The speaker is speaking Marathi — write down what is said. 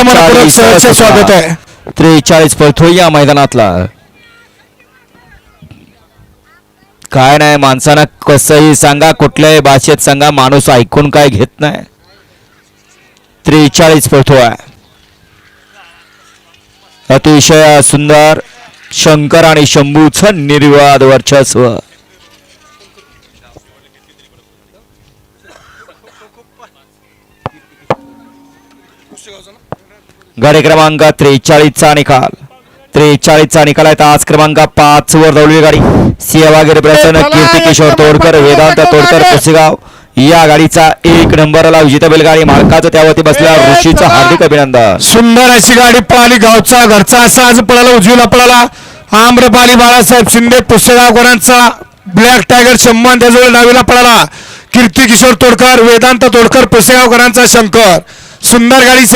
आपलं मनपूर्वक सहर्ष स्वागत आहे. 43 पळतोय या मैदानातला. काय नाही माणसानं कसंही सांगा, कुठल्याही भाषेत सांगा, माणूस ऐकून काय घेत नाही. 43 पळतोय. अतिशय सुंदर शंकर आणि शंभूचं निर्विवाद वर्चस्व. गाडी क्रमांक 43 चा निकाल. 43 चा निकाल आहे. तास क्रमांक 5 वर धावलेली गाडी सेवागिरी प्रसन्न कीर्ती किशोर तोडकर वेदांत तोडकर पुसेगाव या गाडीचा 1 नंबरला विजेता बैलगाडी मालकाचं त्यावरती बसल्या ऋषीचं हार्दिक अभिनंदन. सुंदर अशी गाडी पळाली. गावचा घरचा असा आज पळाला, उजवीला पळाला. आम्रपाली बाळासाहेब शिंदे पुसेगावकरांचा ब्लॅक टायगर शंभर, त्याजवळ डावीला पळाला कीर्ती किशोर तोडकर वेदांत तोडकर पुसेगावकरांचा शंकर. सुंदर गाडी.